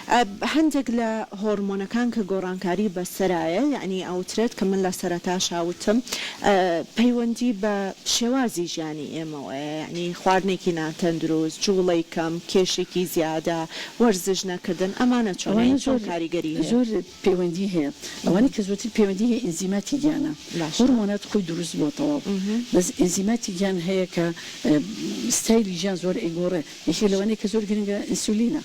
هەندێک لە هۆرمۆنەکان کە گۆڕانکاری بەسەرایە یعنی ئەوترێت کە من لە سەرەتا شاوتم پەیوەندی بە شێوازی ژیانی ئێمەوەیە یعنی خواردنێکی ناتەندروست جوڵەی کەم کێشێکی زیادە وەرزش نەکردن ئەمانە چۆن کاریگەری زۆر پەیوەندی هەیە ئەوانەی کە زۆرتر پەیوەندی هەیە ئێنزیماتی گیانە هۆرمۆنات خۆی دروست بۆتەوە بەس ئێنزیماتی گیان هەیە کە ستایلی ژیان زۆر ئەیگۆڕێ یەکێ لەوانەیە کە زۆر گرنگە ئینسولینە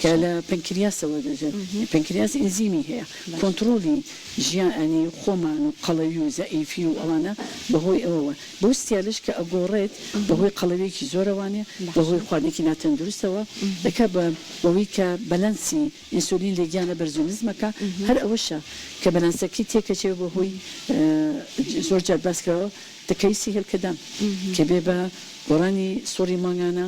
کە لە پەنکریاسەوە دەژێت پەنکریاس ئێنزیمی هەیە کۆنتڕۆلی ژیانی خۆمان و قەڵەوی و زەئیفی و ئەوانە بەهۆی ئەوەوە بۆ ستیالش کە ئەگۆڕێت بەهۆی قەڵەوەیەکی زۆرەوانێ بەهۆی خواردنێکی ناتەندروستەوە دەکات بەوەی کە بەلەنسی ئینسولین لە گیانە بەرزونزمەکە هەر ئەوەشە کە بەلەنسەکەی تێکەچێت بەهۆی زۆر جار باسکەوە دەکەیسی هێلکەدان کە بێ بە گۆڕانی سۆری مانگانە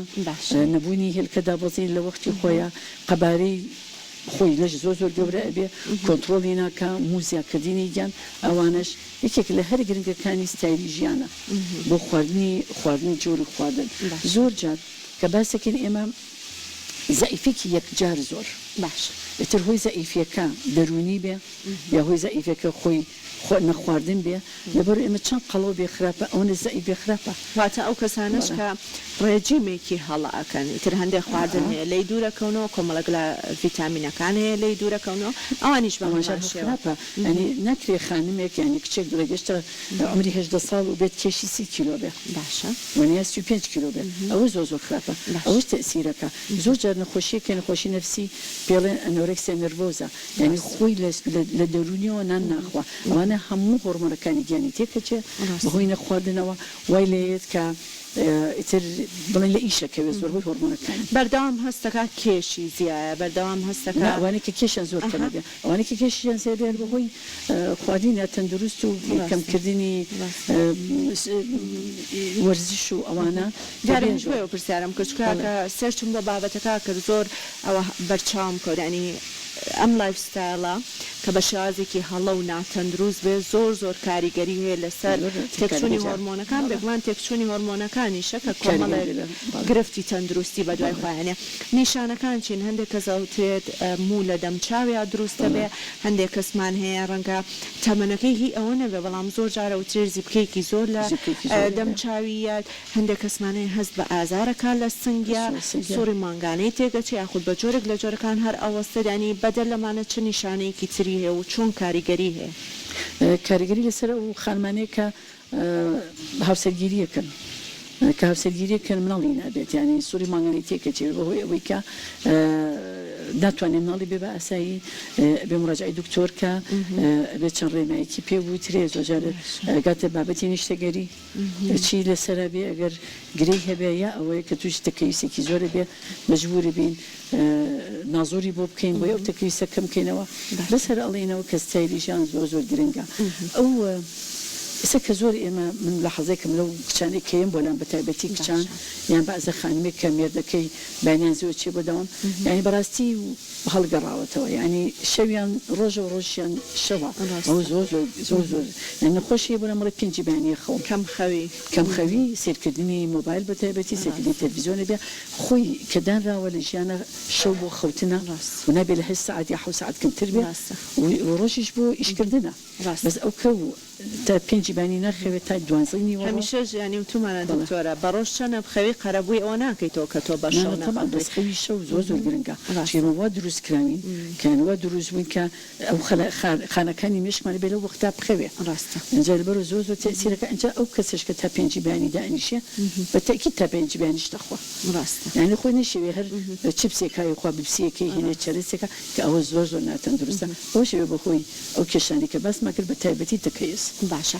نەبوونی هێلکەدا بەزی لە وەختی خۆیە قەبارەی خۆی لەش زۆر گەورە ئەبێ کۆنتڕۆلی ناکە موزیاکردنی گیان ئەوانش یەکێک لە هەر گرنگەکانی ستایلی ژیانە بۆ خواردنی جۆری خواردن زۆر جار کە باسەکەین ئێمە زەئیفێکی یەکجار زۆر باش ئێتر هۆی زەئیفەکە دەرونی بێ یا هۆی زەئیفەکە خۆی نەخواردن بێ لەبەر ئێمە چەند قەڵەو بێ خراپە ئەوە زەئیف بێ خراپە واتە ئەو کەسانش کە ڕێجیمێکی هەڵەکەن ئیتر هەندێک خواردن هەیە لی دوورەکەونەوە کۆمەڵک لە ڤیتامینەکان هەیە لی دوورەکەونەوە ئەوانیش بەمەژار خراپە ئەنی نەکرێ خانمێک یانی کچێک ڕێگەشتە عمری 18 ساڵ و بێت کێشی 30 کیلۆ بێ باشە وەنیا 35 کیلۆ بێ ئەوە زۆر خراپە ئەوەش تەئسیرەکە زۆر جار نەخۆشیەکە نەخۆشی نەفسی پێڵێن ئەنۆرەکسیا نەرڤۆزە یعنی خۆی لە دەرونیەوە نان ناخوا ئەوانە هەموو هۆرمۆنەکانی گیانی تێکەچێ بەهۆی نەخواردنەوە وای لێیت کە ئیتر بڵێن لە ئیشەکەوێت زۆر بۆی هۆرمۆنەکانی بەردەوام هەستەکە کێشی زیایە بەردەوام هەستەکە ئەوانەی کە کێشیان زۆر کەمە بێ ئەوانەی کە کێشیان زیاد بێت بەهۆی خواردنی ناتەندروست و کەمکردنی وەرزش و ئەوانە جارێک پرسیارم کرد کە سێرچم بە بابەتەکە کرد زۆر ئەوە بەرچاوم کرد ینی ئەم لایفستایلە کە بە شێوازێکی هەڵە و ناتەندروست بێ زۆر کاریگەری هەیە لەسەر تێکچوونی هۆرمۆنەکان بێگومان تێکچوونی هۆرمۆنەکانیشە کە کۆمەڵێک گرفتی تەندروستی بەدوای خۆیانێ نیشانەکان چین هەندێک کەس ئەوترێت موو لە دەمچاویا دروستە بێ هەندێک کەسمان هەیە ڕەنگە تەمەنەکەی هی ئەوە نەبێ بەڵام زۆر جارە وترێت زیبکەیەکی زۆر لە دەمچاویات هەندێک کەسمانەیە هەست بە ئازارەکان لە سنگیا سۆری مانگانەی تێگەچی یاخود بە جۆرێک لە جۆرەکان هەر ئەوەستەدانی بەدەر لەمانە چ نیشانەیەکی تری هەیە و چۆن کاریگەری هەیە کاریگەری لەسەر ئەو خانمانەیە کە هاوسەرگیریەکەن کە هاوسەرگیریەکەن مناڵی نابێت ینی سووری مانگانی تێکەچێت بەهۆی ئەوەی کە ناتوانێت مناڵی بێ بە ئاسایی بێ مڕاجعی دکتۆر کە بێت چەند ڕێنمایەکی پێ بوویترێ زۆر گاتە بابەتی نیشتەگەری چی لەسەر بێ ئەگەر گرەی هەبێ یا ئەوەیە کە توش تەکەویستێکی زۆرە بێ مەجبوری بین نازۆری بۆ بکەین بۆ ئەو تەکەویستە کەم بکەینەوە لەسەر ئەڵێنەوە کە ستایلی ژیان زۆر گرنگە ئەو ئێستا کە زۆر ئێمە من لە حەزێکم لەو کچانەی کەیم بۆ لام بە تایبەتی کچان یان بەعزە خانمێک کە مێردەکەی بانیان زۆر چێ بۆداوم یعنی بەڕاستی هەڵگەڕاوەتەوە یعنی شەویان ڕۆژە و ڕۆژیان شەوە زۆر نەخۆشیە بۆ لەمەڵی پێنجی بانیە خەوم کەم خەوی سیرکردنی مۆبایل بە تایبەتی سیرکردنی تەلڤیزیۆنە بێ خۆی کە دانراوە لە ژیانە شەو بۆ خەوتنە و نابێ لە 8 ساعت یا 7 ساعت کەمتر بێ و ڕۆژیش بۆ ئیشکردنە بەس ئەو کەو تا پێنجی بانی نەخەوێت تا دوانزەی هەمیشە ینی تومانە دکتۆرە بە ڕۆژ چەنە بخەوی قەرەبووی ئەوە ناکەیتەوە کە تۆ بە شەو دەستخەوی شەو زۆر گرنگە شێمەوە دروست کراوین کەنەوە دروست بوون کە ئەو خانەکانی مێشکمانە بێ لەو وەختا بخەوێ ڕاستە ئەنجا لەبەر زۆر تەسیرەکە ئەنجا ئەو کەسش کە تا پێنجی بانی دانیشێ بە تەکید تا پێنجی بانیش دەخوا ڕاستە یعنی خۆی نەشێوێ هەر چیپسێکای خوا بپسیەکەی هێنێ چەرەسێکە کە ئەوە زۆر ناتەندروستە ئەو شێوێ بەخۆی ئەو کێشانی کە باسمان کرد بە تایبەتی تەکەیس باشە